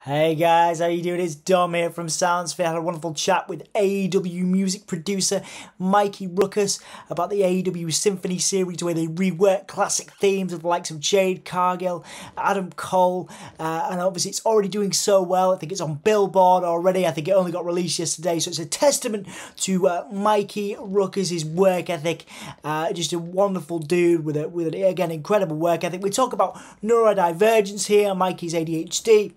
Hey guys, how you doing? It's Dom here from Soundsphere. I had a wonderful chat with AEW Music Producer Mikey Rukus about the AEW Symphony series where they rework classic themes of the likes of Jade Cargill, Adam Cole, and obviously it's already doing so well. I think it's on Billboard already. I think it only got released yesterday, so it's a testament to Mikey Rukus' work ethic. Just a wonderful dude with again, incredible work ethic. We talk about neurodivergence here, Mikey's ADHD.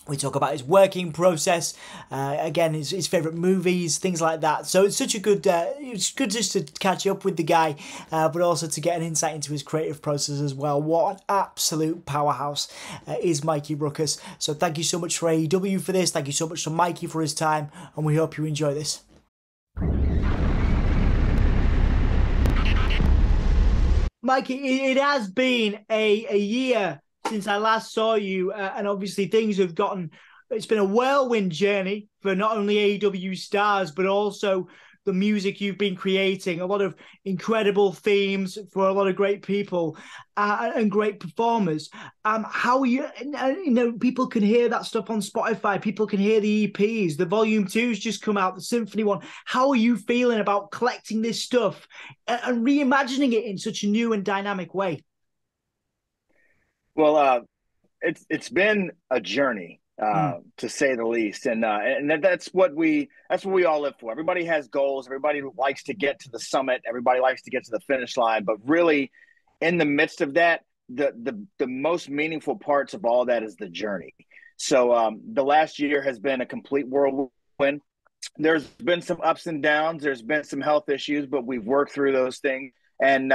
We talk about his working process, again, his favourite movies, things like that. So it's such a good, it's good just to catch up with the guy, but also to get an insight into his creative process as well. What an absolute powerhouse is Mikey Rukus. So thank you so much for AEW for this. Thank you so much to Mikey for his time, and we hope you enjoy this. Mikey, it has been a year since I last saw you, and obviously things have it's been a whirlwind journey for not only AEW stars, but also the music you've been creating, a lot of incredible themes for a lot of great people and great performers. How are you, people can hear that stuff on Spotify, people can hear the EPs, the Volume 2's just come out, the Symphony one. How are you feeling about collecting this stuff and reimagining it in such a new and dynamic way? Well, it's been a journey, to say the least, and that's what we all live for. Everybody has goals. Everybody likes to get to the summit. Everybody likes to get to the finish line. But really, in the midst of that, the most meaningful parts of all that is the journey. So the last year has been a complete whirlwind. There's been some ups and downs. There's been some health issues, but we've worked through those things. And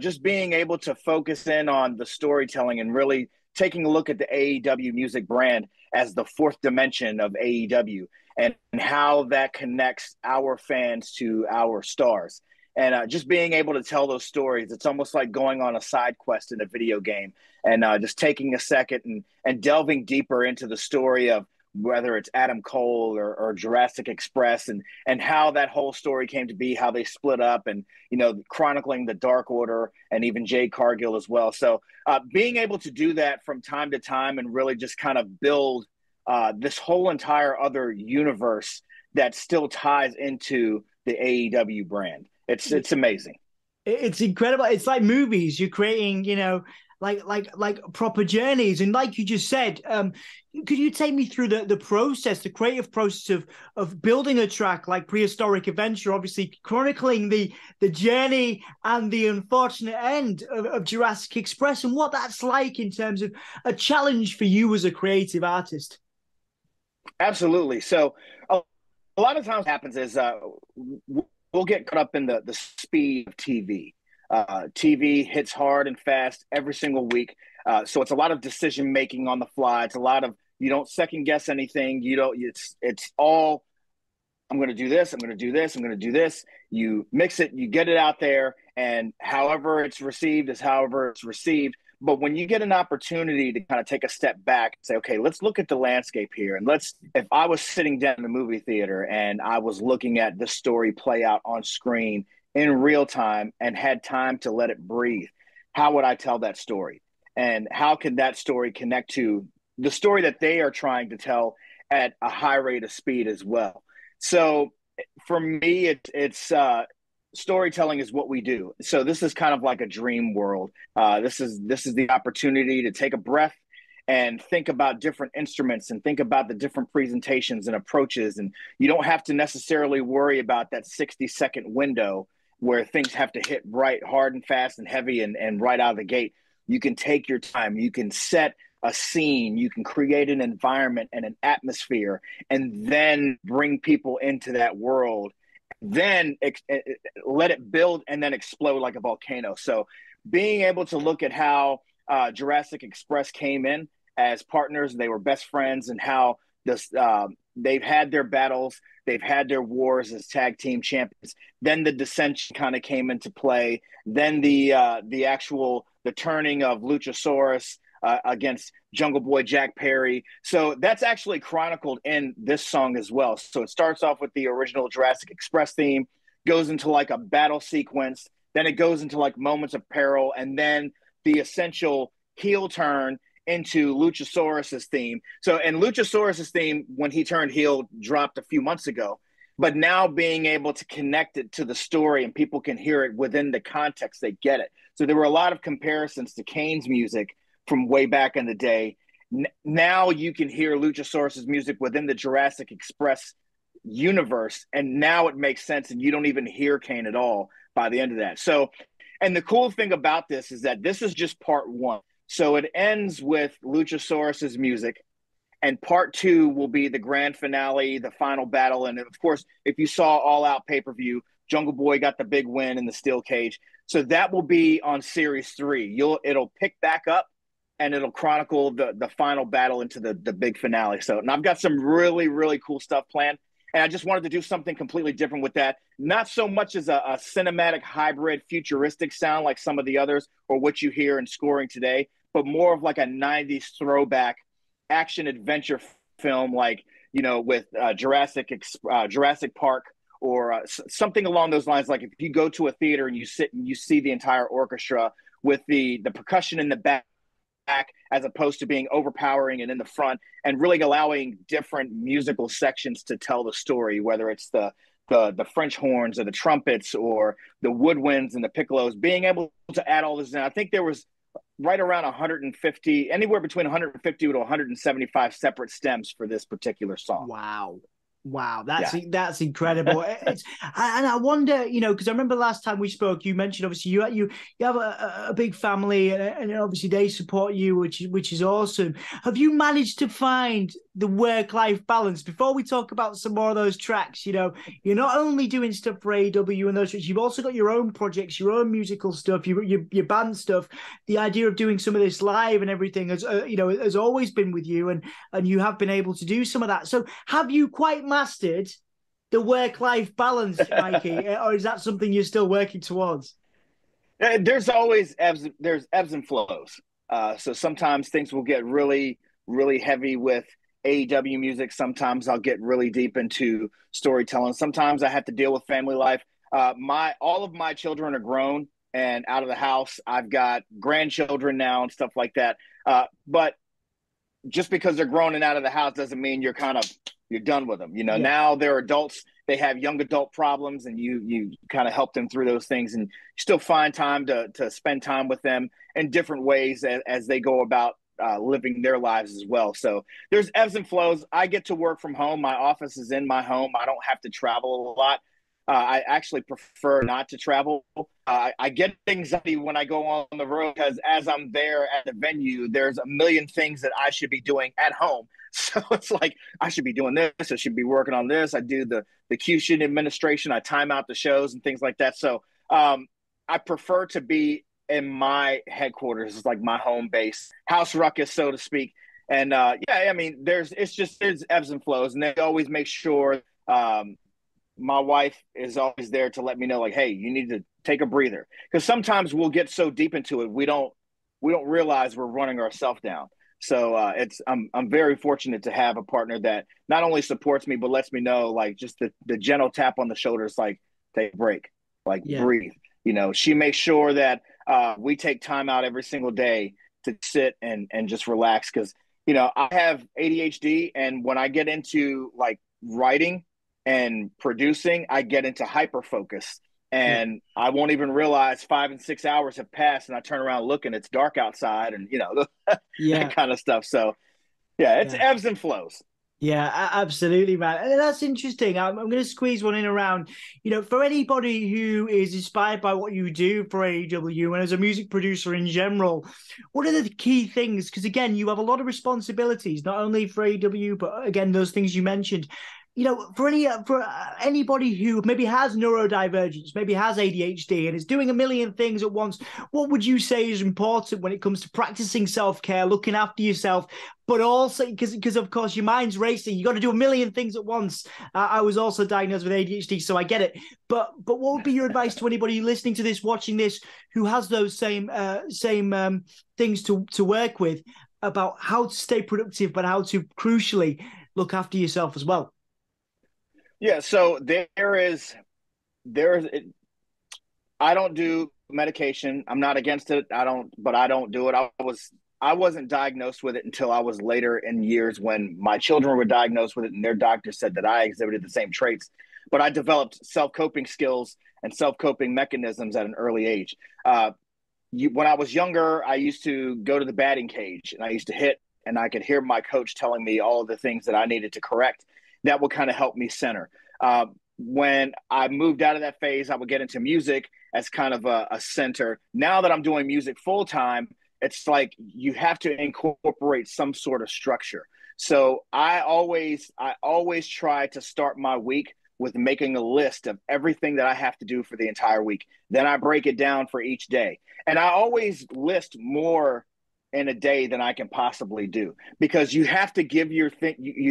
just being able to focus in on the storytelling and really taking a look at the AEW music brand as the fourth dimension of AEW and how that connects our fans to our stars. And just being able to tell those stories, it's almost like going on a side quest in a video game and just taking a second and delving deeper into the story of whether it's Adam Cole or Jurassic Express and how that whole story came to be, how they split up, and chronicling the Dark Order and even Jade Cargill as well. So being able to do that from time to time and really just kind of build this whole entire other universe that still ties into the AEW brand. It's amazing. It's incredible. It's like movies. You're creating, like proper journeys. And like you just said, could you take me through the process, the creative process of building a track like Prehistoric Adventure, obviously chronicling the journey and the unfortunate end of Jurassic Express, and what that's like in terms of a challenge for you as a creative artist? Absolutely. So a lot of times what happens is we'll get caught up in the speed of TV. TV hits hard and fast every single week. So it's a lot of decision making on the fly. It's a lot of, you don't second guess anything. It's all, I'm going to do this. I'm going to do this. I'm going to do this. You mix it, you get it out there, and however it's received is however it's received. But when you get an opportunity to kind of take a step back and say, okay, let's look at the landscape here. And if I was sitting down in the movie theater and I was looking at this story play out on screen in real time and had time to let it breathe, how would I tell that story? And how can that story connect to the story that they are trying to tell at a high rate of speed as well? So for me, it's storytelling is what we do. So this is kind of like a dream world. This is the opportunity to take a breath and think about different instruments and think about the different presentations and approaches. And you don't have to necessarily worry about that 60-second window where things have to hit right, hard and fast and heavy and right out of the gate. You can take your time. You can set a scene. You can create an environment and an atmosphere, and then bring people into that world. Then let it build and then explode like a volcano. So being able to look at how Jurassic Express came in as partners, they were best friends, and how they've had their battles, they've had their wars as tag team champions. Then the dissension kind of came into play. Then the turning of Luchasaurus against Jungle Boy Jack Perry. So that's actually chronicled in this song as well. So it starts off with the original Jurassic Express theme, goes into like a battle sequence, then it goes into like moments of peril, and then the essential heel turn into Luchasaurus's theme. So, and Luchasaurus's theme, when he turned heel, dropped a few months ago. But now being able to connect it to the story and people can hear it within the context, they get it. So there were a lot of comparisons to Kane's music from way back in the day. Now you can hear Luchasaurus's music within the Jurassic Express universe, and now it makes sense, and you don't even hear Kane at all by the end of that. So, and the cool thing about this is that this is just part one. So it ends with Luchasaurus's music, and part two will be the grand finale, the final battle. And of course, if you saw All Out pay-per-view, Jungle Boy got the big win in the steel cage. So that will be on series 3. It'll pick back up and it'll chronicle the final battle into the big finale. So, and I've got some really, really cool stuff planned. And I just wanted to do something completely different with that. Not so much as a cinematic hybrid futuristic sound like some of the others or what you hear in scoring today, but more of like a 90s throwback action adventure film, like, you know, with Jurassic Park or something along those lines. Like if you go to a theater and you sit and you see the entire orchestra with the percussion in the back as opposed to being overpowering and in the front, and really allowing different musical sections to tell the story, whether it's the French horns or the trumpets or the woodwinds and the piccolos, being able to add all this in. I think there was right around 150, anywhere between 150 to 175 separate stems for this particular song. Wow, that's incredible. And I wonder, you know, because I remember last time we spoke, you mentioned obviously you have a big family, and obviously they support you, which is awesome. Have you managed to find the work-life balance? Before we talk about some more of those tracks, you know, you're not only doing stuff for AEW and those tracks, you've also got your own projects, your own musical stuff, your band stuff. The idea of doing some of this live and everything has, you know, has always been with you, and you have been able to do some of that. So have you quite mastered the work-life balance, Mikey, or is that something you're still working towards? There's always ebbs and flows. So sometimes things will get really, really heavy with AEW music. Sometimes I'll get really deep into storytelling. Sometimes I have to deal with family life. All of my children are grown and out of the house. I've got grandchildren now and stuff like that. But just because they're grown and out of the house doesn't mean you're done with them. You know, now they're adults. They have young adult problems, and you kind of help them through those things, and you still find time to spend time with them in different ways as they go about living their lives as well. So there's ebbs and flows. I get to work from home. My office is in my home. I don't have to travel a lot. I actually prefer not to travel. I get anxiety when I go on the road because as I'm there at the venue, there's a million things that I should be doing at home. So it's like, I should be doing this. I should be working on this. I do the cue sheet administration. I time out the shows and things like that. So I prefer to be in my headquarters. It's like my home base, house ruckus, so to speak. And I mean, there's ebbs and flows, and they always make sure my wife is always there to let me know, like, hey, you need to take a breather. Because sometimes we'll get so deep into it, we don't realize we're running ourselves down. So I'm very fortunate to have a partner that not only supports me, but lets me know, like, just the gentle tap on the shoulders, like, take a break, like, breathe. You know, she makes sure that we take time out every single day to sit and just relax. Because, you know, I have ADHD, and when I get into, like, writing and producing, I get into hyper focus, and I won't even realize 5 and 6 hours have passed, and I turn around, look, and it's dark outside, and, you know, that kind of stuff. So it's ebbs and flows. Yeah, absolutely, man. And that's interesting. I'm going to squeeze one in around, you know, for anybody who is inspired by what you do for AEW and as a music producer in general, what are the key things? Because, again, you have a lot of responsibilities, not only for AEW, but, again, those things you mentioned. You know, for anybody who maybe has neurodivergence, maybe has ADHD and is doing a million things at once, what would you say is important when it comes to practicing self-care, looking after yourself, but also because of course your mind's racing, you got to do a million things at once. I was also diagnosed with ADHD, so I get it. But what would be your advice to anybody listening to this, watching this, who has those same things to work with about how to stay productive, but how to crucially look after yourself as well? Yeah, so there is I don't do medication. I'm not against it. I don't do it. I was I wasn't diagnosed with it until I was later in years when my children were diagnosed with it and their doctor said that I exhibited the same traits. But I developed self-coping skills and self-coping mechanisms at an early age. When I was younger, I used to go to the batting cage and I used to hit, and I could hear my coach telling me all of the things that I needed to correct. That would kind of help me center. When I moved out of that phase, I would get into music as kind of a center. Now that I'm doing music full time, it's like you have to incorporate some sort of structure. So I always try to start my week with making a list of everything that I have to do for the entire week. Then I break it down for each day. And I always list more in a day than I can possibly do, because you have to give you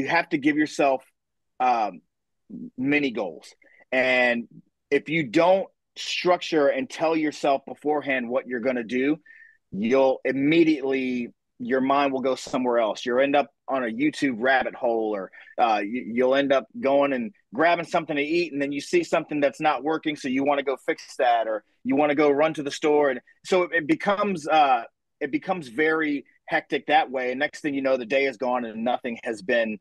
have to give yourself mini goals. And if you don't structure and tell yourself beforehand what you're going to do, you'll immediately, your mind will go somewhere else. You'll end up on a YouTube rabbit hole, or you'll end up going and grabbing something to eat, and then you see something that's not working, so you want to go fix that, or you want to go run to the store, and so it becomes very hectic that way. And next thing you know, the day is gone and nothing's been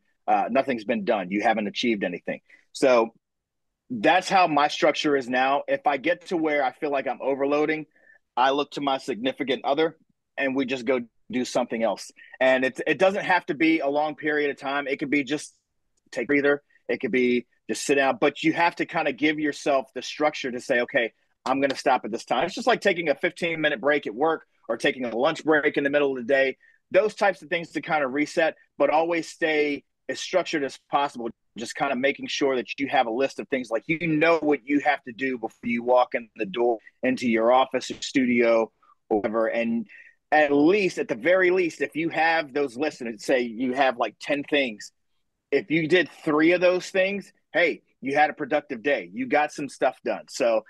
done. You haven't achieved anything. So that's how my structure is now. If I get to where I feel like I'm overloading, I look to my significant other and we just go do something else. And it doesn't have to be a long period of time. It could be just take a breather. It could be just sit down, but you have to kind of give yourself the structure to say, okay, I'm going to stop at this time. It's just like taking a 15-minute break at work or taking a lunch break in the middle of the day, those types of things to kind of reset, but always stay as structured as possible. Just kind of making sure that you have a list of things, like you know what you have to do before you walk in the door into your office or studio or whatever. And at the very least, if you have those lists and say you have like 10 things, if you did 3 of those things, hey, you had a productive day. You got some stuff done. So,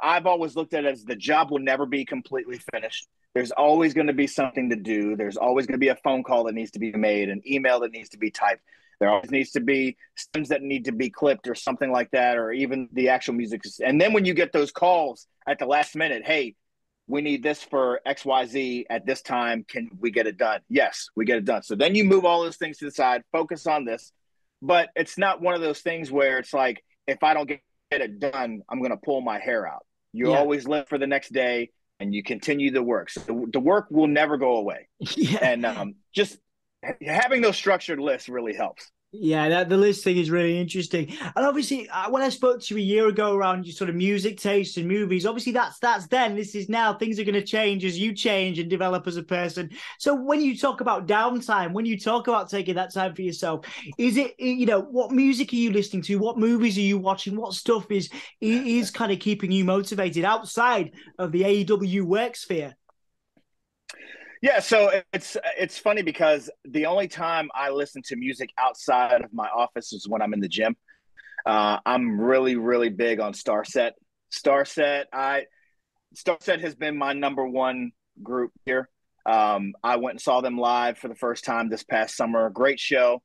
I've always looked at it as the job will never be completely finished. There's always going to be something to do. There's always going to be a phone call that needs to be made, an email that needs to be typed. There always needs to be stems that need to be clipped or something like that, or even the actual music. And then when you get those calls at the last minute, hey, we need this for XYZ at this time. Can we get it done? Yes, we get it done. So then you move all those things to the side, focus on this. But it's not one of those things where it's like, if I don't get it done, I'm going to pull my hair out. You always live for the next day and you continue the work. So the work will never go away. Yeah. And just having those structured lists really helps. Yeah, the list thing is really interesting. And obviously, when I spoke to you a year ago around your sort of music taste and movies, obviously that's then. This is now. Things are going to change as you change and develop as a person. So when you talk about downtime, when you talk about taking that time for yourself, is it, what music are you listening to? What movies are you watching? What stuff is kind of keeping you motivated outside of the AEW work sphere? Yeah, so it's funny because the only time I listen to music outside of my office is when I'm in the gym. I'm really, really big on Starset. Starset has been my number one group here. I went and saw them live for the first time this past summer. Great show.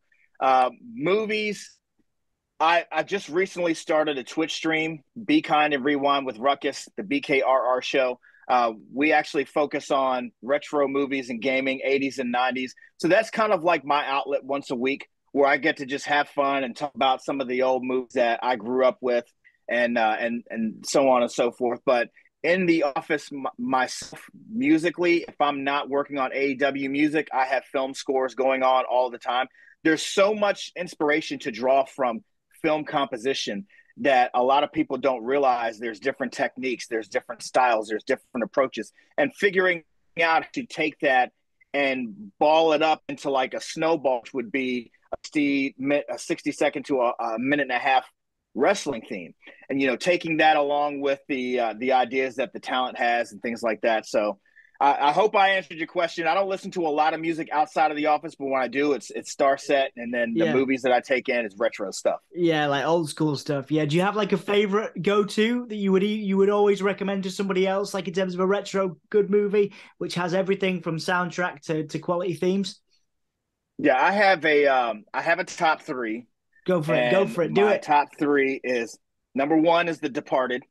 Movies. I just recently started a Twitch stream, Be Kind and Rewind with Rukus, the BKRR show. We actually focus on retro movies and gaming, 80s and 90s. So that's kind of like my outlet once a week, where I get to just have fun and talk about some of the old movies that I grew up with, and so on and so forth. But in the office myself, musically, if I'm not working on AEW music, I have film scores going on all the time. There's so much inspiration to draw from film composition that a lot of people don't realize. There's different techniques, there's different styles, there's different approaches, and figuring out to take that and ball it up into like a snowball, which would be a 60-second to a minute and a half wrestling theme, and taking that along with the ideas that the talent has and things like that. So I hope I answered your question. I don't listen to a lot of music outside of the office, but when I do, it's Starset, and then the movies that I take in is retro stuff. Yeah, like old school stuff. Yeah. Do you have like a favorite go-to that you would always recommend to somebody else, like in terms of a retro good movie, which has everything from soundtrack to quality themes? Yeah, I have a top 3. Go for it. Go for it. Do My it. top 3 is, number 1 is The Departed.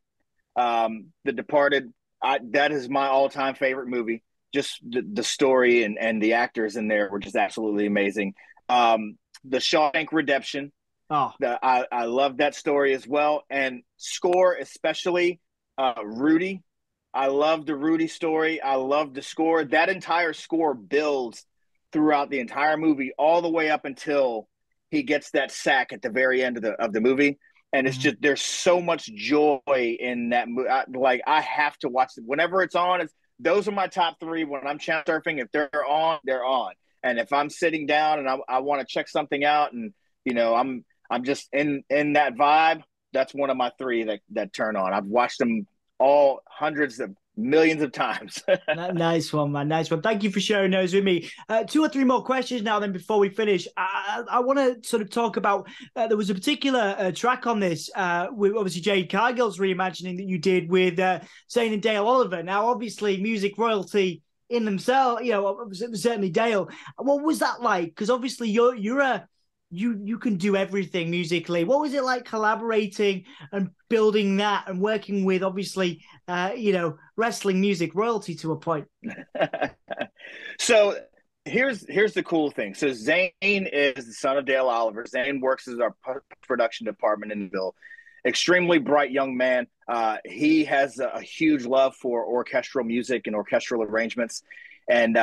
The Departed, that is my all-time favorite movie. just the story and the actors in there were just absolutely amazing. The Shawshank Redemption, Oh, I love that story as well. And score, especially Rudy. I love the Rudy story. I love the score. That entire score builds throughout the entire movie, all the way up until he gets that sack at the very end of the movie. And it's just there's so much joy in that movie. Like I have to watch it whenever it's on. Those are my top three when I'm channel surfing. If they're on, they're on. And if I'm sitting down and I want to check something out, and I'm just in that vibe, that's one of my three that turn on. I've watched them all hundreds of millions of times. nice one, man. Nice one. Thank you for sharing those with me. Two or three more questions now, then, before we finish. I want to sort of talk about, there was a particular track on this, with obviously Jade Cargill's reimagining that you did with Zane and Dale Oliver. Now, obviously, music royalty in themselves, certainly Dale. What was that like? Because obviously you can do everything musically. What was it like collaborating and building that and working with, obviously, wrestling music royalty to a point? So here's the cool thing. So Zane is the son of Dale Oliver. Zane works as our production department in Bill. Extremely bright young man. He has a huge love for orchestral music and orchestral arrangements. And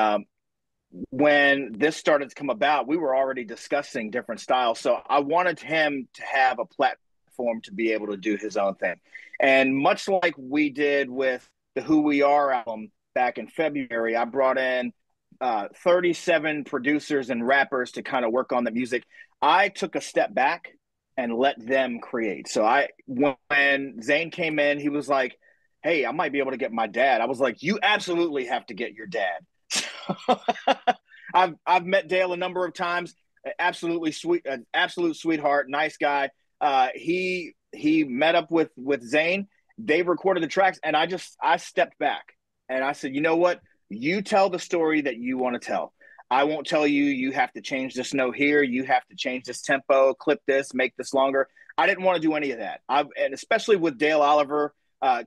when this started to come about, we were already discussing different styles. So I wanted him to have a platform to be able to do his own thing. And much like we did with the Who We Are album back in February, I brought in 37 producers and rappers to kind of work on the music. I took a step back and let them create. So when Zane came in, he was like, hey, I might be able to get my dad. I was like, you absolutely have to get your dad. I've met Dale a number of times. Absolutely sweet, an absolute sweetheart, nice guy. He met up with Zane. They recorded the tracks, and I stepped back and I said, you know what? You tell the story that you want to tell. I won't tell you. You have to change this note here. You have to change this tempo, clip this, make this longer. I didn't want to do any of that. And especially with Dale Oliver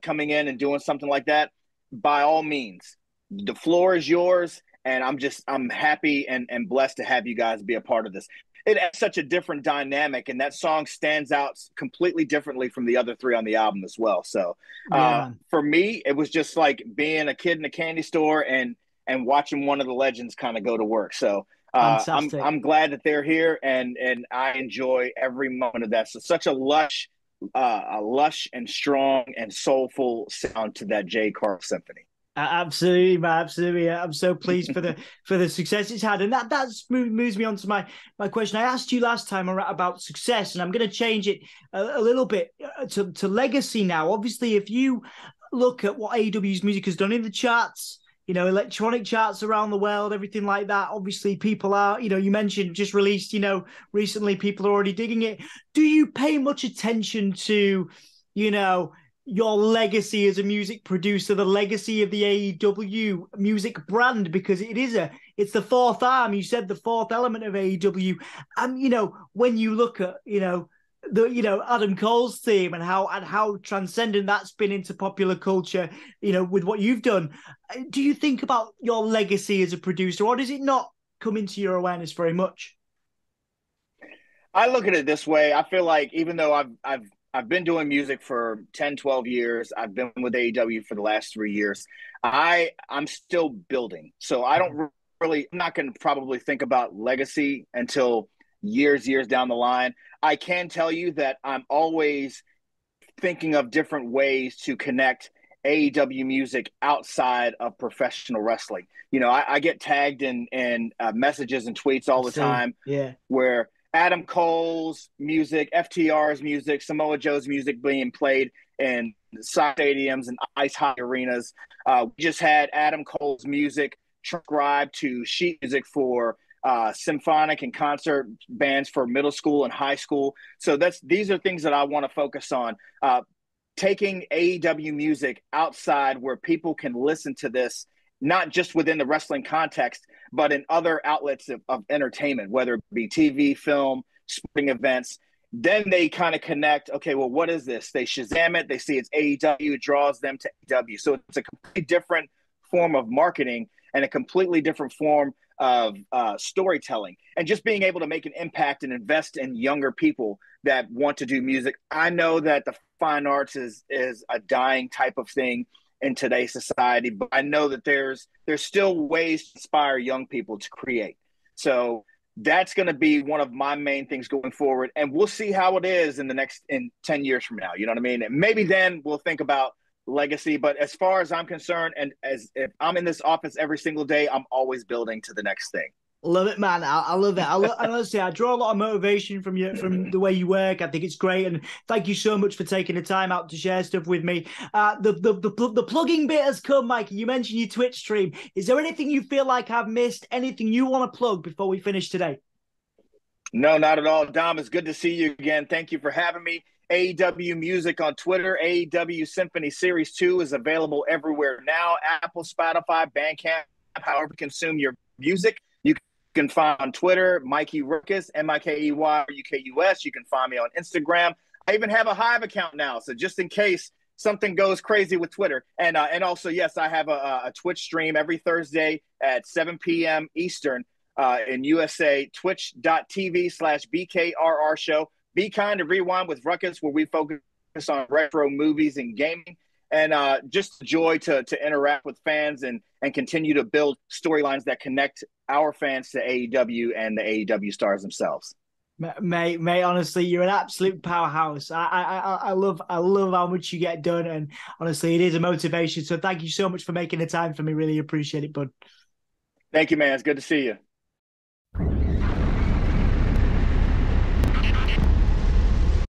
coming in and doing something like that. By all means, the floor is yours, and I'm happy and blessed to have you guys be a part of this. It has such a different dynamic, and that song stands out completely differently from the other three on the album as well. So for me, it was just like being a kid in a candy store and watching one of the legends kind of go to work. So I'm glad that they're here, and I enjoy every moment of that. So such a lush and strong and soulful sound to that Jade Cargill symphony. Absolutely, man. Absolutely. I'm so pleased for the success it's had. And that moves me on to my question. I asked you last time about success, and I'm going to change it a little bit to legacy now. Obviously, if you look at what AEW's music has done in the charts, electronic charts around the world, everything like that, obviously people are, you mentioned just released, recently, people are already digging it. Do you pay much attention to, your legacy as a music producer, the legacy of the AEW music brand, because it's the fourth arm. You said the fourth element of AEW. When you look at, Adam Cole's theme and how transcendent that's been into popular culture, with what you've done, do you think about your legacy as a producer, or does it not come into your awareness very much? I look at it this way. I feel like even though I've been doing music for 10, 12 years. I've been with AEW for the last 3 years. I'm still building. So I'm not going to probably think about legacy until years down the line. I can tell you that I'm always thinking of different ways to connect AEW music outside of professional wrestling. I get tagged in messages and tweets all the time where Adam Cole's music, FTR's music, Samoa Joe's music being played in stadiums and ice hockey arenas. We just had Adam Cole's music transcribed to sheet music for symphonic and concert bands for middle school and high school. So these are things that I want to focus on. Taking AEW music outside where people can listen to this, not just within the wrestling context, but in other outlets of entertainment, whether it be TV, film, sporting events. Then they kind of connect, okay, well, what is this? They Shazam it, they see it's AEW, it draws them to AEW. So it's a completely different form of marketing. and a completely different form of storytelling, and just being able to make an impact and invest in younger people that want to do music. I know that the fine arts is a dying type of thing in today's society, but I know that there's still ways to inspire young people to create. So that's going to be one of my main things going forward, and we'll see how it is in 10 years from now. You know what I mean? And maybe then we'll think about legacy. But as far as I'm concerned, and as if I'm in this office every single day, I'm always building to the next thing. Love it, man. I love it. And honestly, I draw a lot of motivation from you, from the way you work. I think it's great, and thank you so much for taking the time out to share stuff with me. The plugging bit has come, Mikey. You mentioned your Twitch stream. Is there anything you feel like I've missed? Anything you want to plug before we finish today? No, not at all. Dom, it's good to see you again. Thank you for having me. AEW Music on Twitter. AEW Symphony Series 2 is available everywhere now. Apple, Spotify, Bandcamp, however you consume your music. You can find on Twitter, Mikey Rukus, MIKEY-RUKUS. You can find me on Instagram. I even have a Hive account now, so just in case something goes crazy with Twitter. And also, yes, I have a Twitch stream every Thursday at 7 p.m. Eastern in USA, twitch.tv/BKRR show. Be Kind to Rewind with Ruckus, where we focus on retro movies and gaming. And just a joy to interact with fans and continue to build storylines that connect our fans to AEW and the AEW stars themselves. Mate, honestly, you're an absolute powerhouse. I love how much you get done, and honestly, it is a motivation. So thank you so much for making the time for me. Really appreciate it, bud. Thank you, man. It's good to see you.